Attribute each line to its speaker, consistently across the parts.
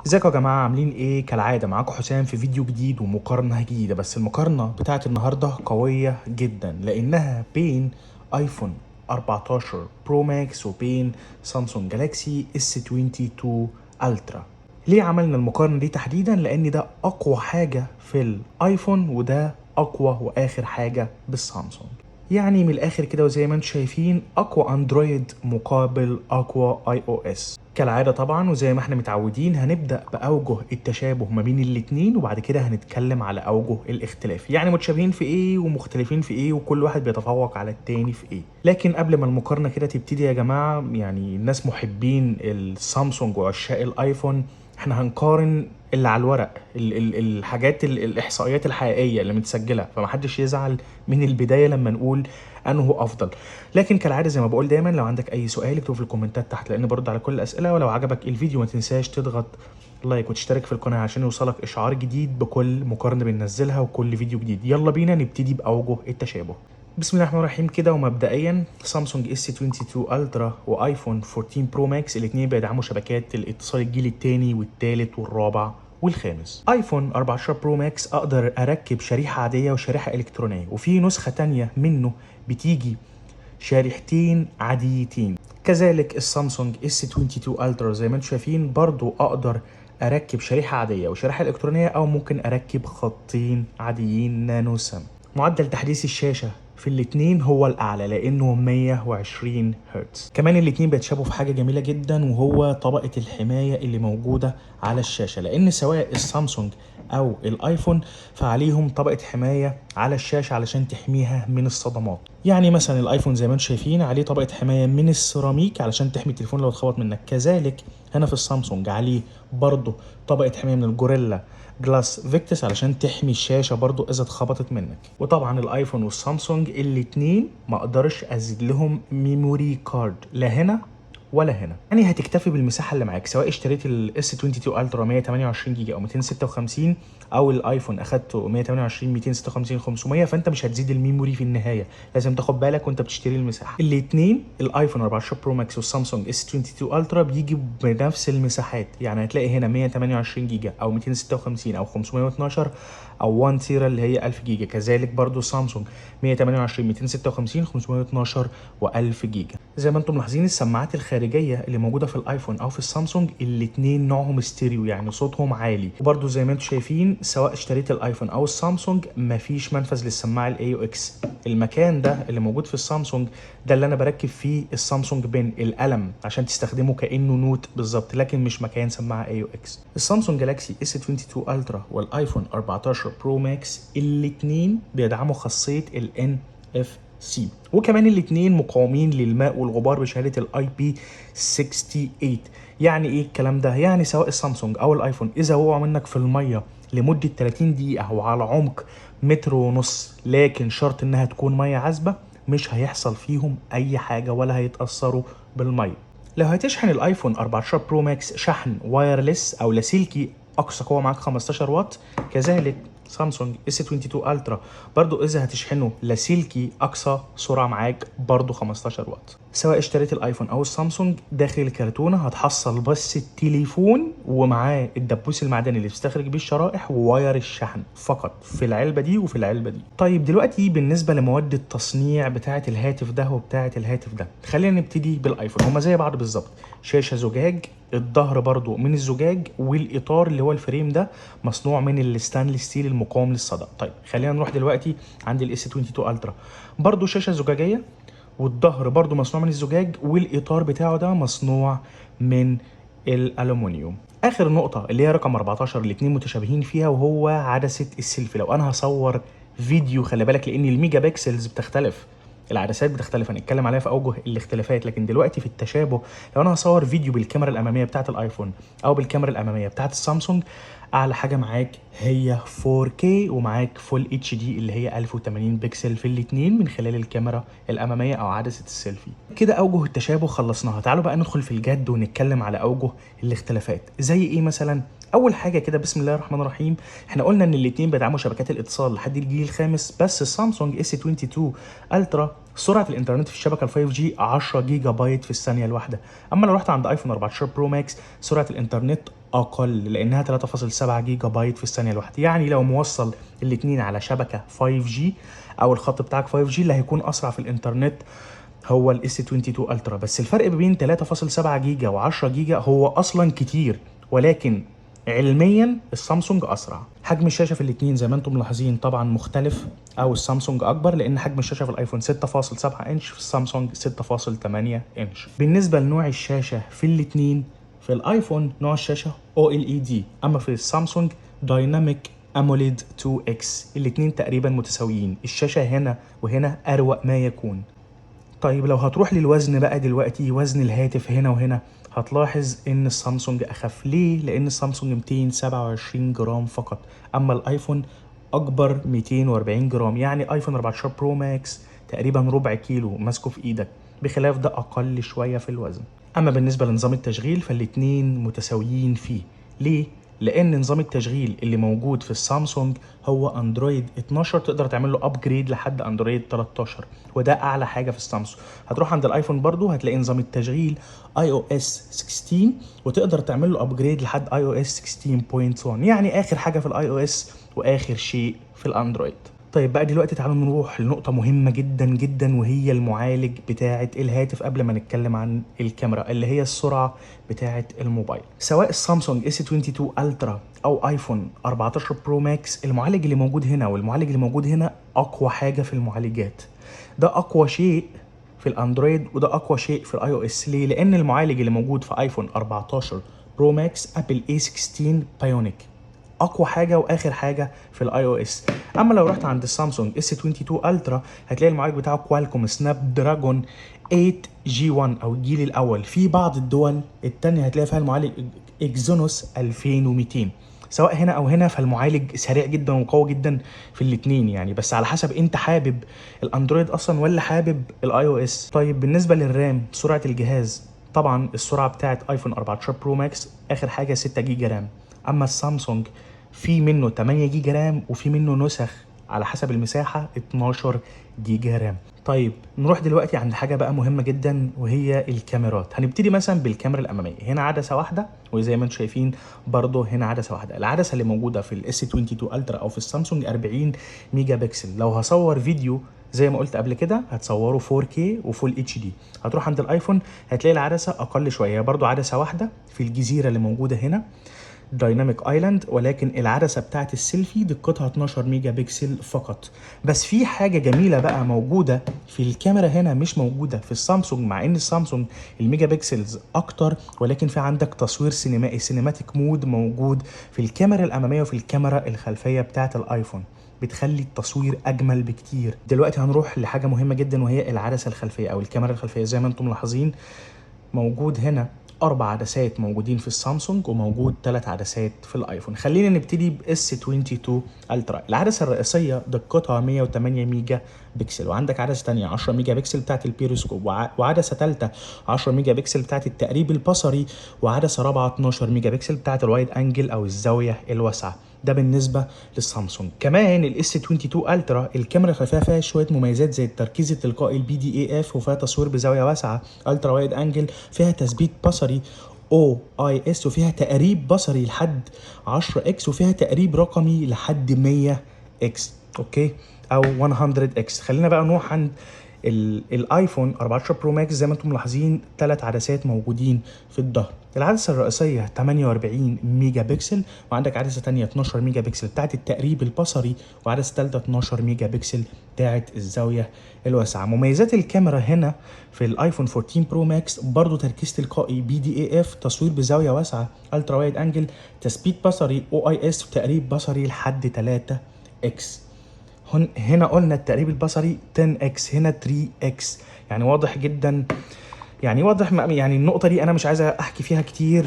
Speaker 1: ازيكم يا جماعة عاملين ايه؟ كالعادة معاكم حسام في فيديو جديد ومقارنة جديدة، بس المقارنة بتاعت النهاردة قوية جدا لانها بين ايفون 14 برو ماكس وبين سامسونج جالاكسي اس 22 الترا. ليه عملنا المقارنة دي تحديدا؟ لان ده اقوى حاجة في الايفون وده اقوى واخر حاجة بالسامسونج. يعني من الاخر كده، وزي ما انتم شايفين اقوى اندرويد مقابل اقوى اي او اس كالعاده طبعا. وزي ما احنا متعودين هنبدا باوجه التشابه ما بين الاتنين، وبعد كده هنتكلم على اوجه الاختلاف، يعني متشابهين في ايه ومختلفين في ايه وكل واحد بيتفوق على التاني في ايه. لكن قبل ما المقارنه كده تبتدي يا جماعه، يعني الناس محبين السامسونج وعشاق الايفون، احنا هنقارن اللي على الورق، الحاجات الاحصائيات الحقيقيه اللي متسجله، فمحدش يزعل من البدايه لما نقول انه افضل. لكن كالعاده زي ما بقول دايما، لو عندك اي سؤال اكتبه في الكومنتات تحت لان برد على كل الاسئله. ولو عجبك الفيديو ما تنساش تضغط لايك وتشترك في القناه عشان يوصلك اشعار جديد بكل مقارنه بننزلها وكل فيديو جديد. يلا بينا نبتدي باوجه التشابه. بسم الله الرحمن الرحيم كده. ومبدئيا سامسونج اس 22 الترا وايفون 14 برو ماكس الاثنين بيدعموا شبكات الاتصال الجيل الثاني والثالث والرابع والخامس. ايفون 14 برو ماكس اقدر اركب شريحه عاديه وشريحه الكترونيه، وفي نسخه تانية منه بتيجي شريحتين عاديتين. كذلك السامسونج اس 22 الترا زي ما انتم شايفين برضو اقدر اركب شريحه عاديه وشريحه الكترونيه، او ممكن اركب خطين عاديين نانو سم. معدل تحديث الشاشه في الاتنين هو الاعلى لانه 120 هرتز. كمان الاتنين بيتشابهوا في حاجه جميله جدا، وهو طبقه الحمايه اللي موجوده على الشاشه، لان سواء السامسونج او الايفون فعليهم طبقه حمايه على الشاشه علشان تحميها من الصدمات. يعني مثلا الايفون زي ما انتم شايفين عليه طبقه حمايه من السيراميك علشان تحمي التليفون لو اتخبط منك. كذلك هنا في السامسونج عليه برضه طبقه حمايه من الجوريلا جلاس فيكتس علشان تحمي الشاشه برضو اذا اتخبطت منك. وطبعا الايفون والسامسونج الاتنين ما اقدرش ازيد لهم ميموري كارد لا هنا ولا هنا، يعني هتكتفي بالمساحه اللي معاك سواء اشتريت الاس 22 الترا 128 جيجا او 256، او الايفون اخدته 128 256 500، فانت مش هتزيد الميموري في النهايه. لازم تاخد بالك وانت بتشتري المساحه. الاثنين الايفون 14 برو ماكس والسامسونج اس 22 الترا بيجي بنفس المساحات، يعني هتلاقي هنا 128 جيجا او 256 او 512 او 1 تيرا اللي هي 1000 جيجا. كذلك برضو سامسونج 128 256 512 و1000 جيجا. زي ما انتم ملاحظين السماعات الخارجيه اللي موجوده في الايفون او في السامسونج الاثنين نوعهم ستيريو، يعني صوتهم عالي. وبرضو زي ما انتم شايفين سواء اشتريت الايفون او السامسونج مفيش منفذ للسماعه الاي او اكس. المكان ده اللي موجود في السامسونج ده اللي انا بركب فيه السامسونج بين القلم عشان تستخدمه كانه نوت بالظبط، لكن مش مكان سماعه اي او اكس. السامسونج جالاكسي اس 22 الترا والايفون 14 برو ماكس الاثنين بيدعموا خاصيه الان اف سي، وكمان الاثنين مقاومين للماء والغبار بشهاده الاي بي 68. يعني ايه الكلام ده؟ يعني سواء السامسونج او الايفون اذا وقعوا منك في الميه لمده 30 دقيقه او على عمق متر ونص، لكن شرط انها تكون ميه عذبه، مش هيحصل فيهم اي حاجه ولا هيتاثروا بالميه. لو هتشحن الايفون 14 برو ماكس شحن وايرلس او لاسلكي اقصى قوه معاك 15 واط. كذلك سامسونج اس 22 الترا برضو اذا هتشحنه لاسلكي اقصى سرعه معاك برضو 15 واط. سواء اشتريت الايفون او السامسونج داخل الكرتونه هتحصل بس التليفون ومعاه الدبوس المعدني اللي بتستخرج بيه الشرائح وواير الشحن فقط في العلبه دي وفي العلبه دي. طيب دلوقتي بالنسبه لمواد التصنيع بتاعه الهاتف ده وبتاعه الهاتف ده، خلينا نبتدي بالايفون. هما زي بعض بالظبط، شاشه زجاج، الظهر برضو من الزجاج، والاطار اللي هو الفريم ده مصنوع من الستانلس ستيل المقاوم للصدى. طيب خلينا نروح دلوقتي عند الاس 22 الترا، برضو شاشه زجاجيه والظهر برضو مصنوع من الزجاج والاطار بتاعه ده مصنوع من الالومنيوم. اخر نقطه اللي هي رقم 14 الاثنين متشابهين فيها وهو عدسه السيلفي. لو انا هصور فيديو، خلي بالك لان الميجا بكسلز بتختلف، العدسات بتختلف، هنتكلم عليها في اوجه الاختلافات. لكن دلوقتي في التشابه، لو انا هصور فيديو بالكاميرا الاماميه بتاعه الايفون او بالكاميرا الاماميه بتاعه السامسونج، اعلى حاجه معاك هي 4K ومعاك فول اتش دي اللي هي 1080 بكسل في الاثنين من خلال الكاميرا الاماميه او عدسه السيلفي. كده اوجه التشابه خلصناها. تعالوا بقى ندخل في الجد ونتكلم على اوجه الاختلافات. زي ايه مثلا؟ اول حاجه كده بسم الله الرحمن الرحيم، احنا قلنا ان الاثنين بيدعموا شبكات الاتصال لحد الجيل الخامس، بس السامسونج اس 22 الترا سرعه الانترنت في الشبكه ال 5 جي 10 جيجا بايت في الثانيه الواحده. اما لو رحت عند ايفون 14 برو ماكس سرعه الانترنت اقل لانها 3.7 جيجا بايت في الثانيه الواحده. يعني لو موصل الاتنين على شبكه 5G او الخط بتاعك 5G اللي هيكون اسرع في الانترنت هو الاس 22 الترا. بس الفرق بين 3.7 جيجا و10 جيجا هو اصلا كتير، ولكن علميا السامسونج اسرع. حجم الشاشه في الاثنين زي ما انتم ملاحظين طبعا مختلف، او السامسونج اكبر لان حجم الشاشه في الايفون 6.7 انش، في السامسونج 6.8 انش. بالنسبه لنوع الشاشه في الاثنين، في الايفون نوع الشاشه OLED، اما في السامسونج دايناميك اموليد 2X. الاثنين تقريبا متساويين، الشاشه هنا وهنا اروق ما يكون. طيب لو هتروح للوزن بقى دلوقتي، وزن الهاتف هنا وهنا، هتلاحظ ان السامسونج اخف. ليه؟ لان السامسونج 227 جرام فقط، اما الايفون اكبر 240 جرام. يعني ايفون 14 برو ماكس تقريبا ربع كيلو ماسكه في ايدك، بخلاف ده اقل شويه في الوزن. اما بالنسبه لنظام التشغيل فالاتنين متساويين فيه. ليه؟ لان نظام التشغيل اللي موجود في السامسونج هو اندرويد 12، تقدر تعمل له ابجريد لحد اندرويد 13، وده اعلى حاجه في السامسونج. هتروح عند الايفون برضو هتلاقي نظام التشغيل iOS 16، وتقدر تعمل له ابجريد لحد iOS 16.1، يعني اخر حاجه في الاي او اس واخر شيء في الاندرويد. طيب بقى دلوقتي تعالوا نروح لنقطة مهمة جدا جدا، وهي المعالج بتاعة الهاتف قبل ما نتكلم عن الكاميرا، اللي هي السرعة بتاعة الموبايل. سواء السامسونج S22 الترا او ايفون 14 برو ماكس، المعالج اللي موجود هنا والمعالج اللي موجود هنا اقوى حاجة في المعالجات. ده اقوى شيء في الاندرويد وده اقوى شيء في الاي او اس. ليه؟ لان المعالج اللي موجود في ايفون 14 برو ماكس ابل A16 بايونيك، اقوى حاجه واخر حاجه في الاي او اس. اما لو رحت عند السامسونج S22 الترا هتلاقي المعالج بتاعه كوالكوم سناب دراجون 8 جي 1 او الجيل الاول. في بعض الدول التانية هتلاقي فيها المعالج اكزينوس 2200. سواء هنا او هنا فالمعالج سريع جدا وقوي جدا في الاثنين يعني، بس على حسب انت حابب الاندرويد اصلا ولا حابب الاي او اس. طيب بالنسبه للرام، سرعه الجهاز، طبعا السرعه بتاعت ايفون 14 برو ماكس اخر حاجه 6 جيجا رام، اما السامسونج في منه 8 جيجا رام وفي منه نسخ على حسب المساحه 12 جيجا رام. طيب نروح دلوقتي عند حاجه بقى مهمه جدا، وهي الكاميرات. هنبتدي مثلا بالكاميرا الاماميه. هنا عدسه واحده، وزي ما انتم شايفين برضو هنا عدسه واحده. العدسه اللي موجوده في الاس 22 الترا او في السامسونج 40 ميجا بكسل. لو هصور فيديو زي ما قلت قبل كده هتصوره 4K وفول اتش دي. هتروح عند الايفون هتلاقي العدسه اقل شويه، برضو عدسه واحده في الجزيره اللي موجوده هنا دايناميك ايلاند، ولكن العدسه بتاعت السيلفي دقتها 12 ميجا بكسل فقط. بس في حاجه جميله بقى موجوده في الكاميرا هنا مش موجوده في السامسونج، مع ان السامسونج الميجا بكسلز اكتر، ولكن في عندك تصوير سينمائي سينماتيك مود موجود في الكاميرا الاماميه وفي الكاميرا الخلفيه بتاعت الايفون، بتخلي التصوير اجمل بكتير. دلوقتي هنروح لحاجه مهمه جدا، وهي العدسه الخلفيه او الكاميرا الخلفيه. زي ما انتم ملاحظين موجود هنا 4 عدسات موجودين في السامسونج، وموجود 3 عدسات في الايفون. خلينا نبتدي ب S22 الترا. العدسه الرئيسيه دقتها 108 ميجا بكسل، وعندك عدسه ثانيه 10 ميجا بكسل بتاعت البيروسكوب، وعدسه ثالثه 10 ميجا بكسل بتاعت التقريب البصري، وعدسه رابعه 12 ميجا بكسل بتاعت الوايد انجل او الزاويه الواسعه. ده بالنسبه للسامسونج. كمان الاس 22 الترا الكاميرا الخلفيه فيها شويه مميزات زي التركيز التلقائي PDAF، وفيها تصوير بزاويه واسعه الترا وايد انجل، فيها تثبيت بصري OIS، وفيها تقريب بصري لحد 10x، وفيها تقريب رقمي لحد 100x اوكي او 100x. خلينا بقى نروح عند الايفون 14 برو ماكس. زي ما انتم ملاحظين 3 عدسات موجودين في الظهر. العدسه الرئيسيه 48 ميجا بكسل، وعندك عدسه ثانيه 12 ميجا بكسل بتاعت التقريب البصري، وعدسه ثالثه 12 ميجا بكسل بتاعت الزاويه الواسعه. مميزات الكاميرا هنا في الايفون 14 برو ماكس برضو تركيز تلقائي PDAF، تصوير بزاويه واسعه الترا وايد انجل، تثبيت بصري OIS، وتقريب بصري لحد 3x. هنا قلنا التقريب البصري 10x، هنا 3x. يعني واضح جدا، يعني واضح يعني النقطة دي أنا مش عايز أحكي فيها كتير.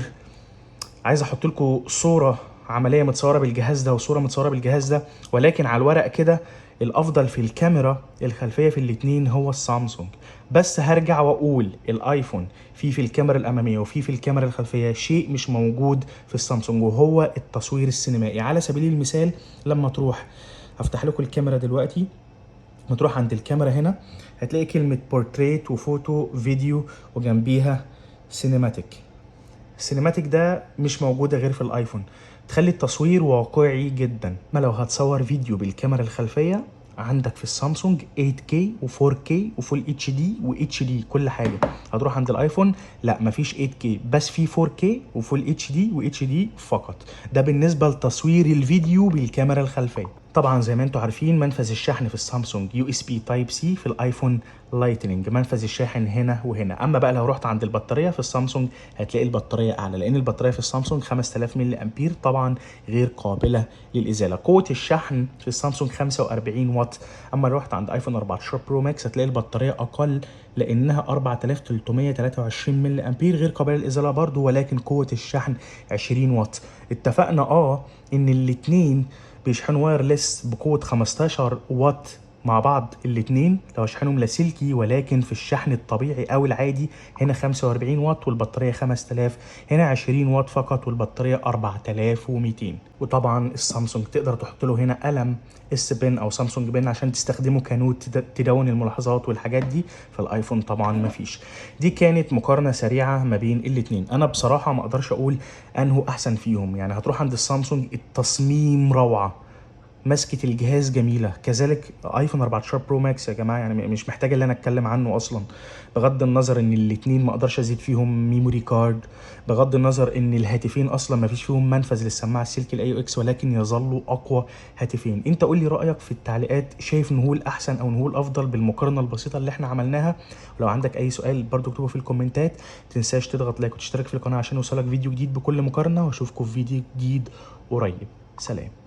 Speaker 1: عايز أحط لكم صورة عملية متصورة بالجهاز ده وصورة متصورة بالجهاز ده، ولكن على الورق كده الأفضل في الكاميرا الخلفية في الاتنين هو السامسونج. بس هرجع وأقول الآيفون في الكاميرا الأمامية وفي الكاميرا الخلفية شيء مش موجود في السامسونج، وهو التصوير السينمائي. على سبيل المثال لما تروح، هفتح لكم الكاميرا دلوقتي، هتروح عند الكاميرا هنا هتلاقي كلمة بورتريت وفوتو فيديو وجنبيها سينماتيك. السينماتيك ده مش موجودة غير في الايفون، تخلي التصوير واقعي جدا. ما لو هتصور فيديو بالكاميرا الخلفية عندك في السامسونج 8K و4K وفول اتش دي واتش دي كل حاجه. هتروح عند الايفون لا مفيش 8K بس في 4K وفول اتش دي واتش دي فقط. ده بالنسبه لتصوير الفيديو بالكاميرا الخلفيه. طبعا زي ما انتم عارفين منفذ الشحن في السامسونج يو اس بي تايب سي، في الايفون لايتنينج. منفذ الشاحن هنا وهنا. اما بقى لو رحت عند البطاريه في السامسونج هتلاقي البطاريه اعلى، لان البطاريه في السامسونج 5000 ملي امبير طبعا غير قابله للازاله. قوه الشحن في السامسونج 45 واط. اما لو رحت عند ايفون 14 برو ماكس هتلاقي البطاريه اقل لانها 4323 ملي امبير غير قابله للازاله برضو، ولكن قوه الشحن 20 واط. اتفقنا ان الاثنين بيشحنوا وايرلس بقوه 15 واط مع بعض. الاثنين لو اشحنهم لاسلكي، ولكن في الشحن الطبيعي او العادي هنا 45 واط والبطاريه 5000، هنا 20 واط فقط والبطاريه 4200. وطبعا السامسونج تقدر تحط له هنا قلم اس بن او سامسونج بن عشان تستخدمه كنوت تدون الملاحظات والحاجات دي. في الايفون طبعا مفيش. دي كانت مقارنه سريعه ما بين الاثنين. انا بصراحه ما اقدرش اقول انه احسن فيهم. يعني هتروح عند السامسونج التصميم روعه، مسكة الجهاز جميلة، كذلك ايفون 14 برو ماكس يا جماعة يعني مش محتاج اللي انا اتكلم عنه اصلا. بغض النظر ان الاتنين ما اقدرش ازيد فيهم ميموري كارد، بغض النظر ان الهاتفين اصلا ما فيش فيهم منفذ للسماعة السلكي الاي او اكس، ولكن يظلوا اقوى هاتفين. انت قول لي رأيك في التعليقات، شايف ان هو الاحسن او ان هو الافضل بالمقارنة البسيطة اللي احنا عملناها؟ ولو عندك اي سؤال برضو اكتبه في الكومنتات. تنساش تضغط لايك وتشترك في القناة عشان يوصلك فيديو جديد بكل مقارنة، واشوفكم في فيديو جديد قريب. سلام.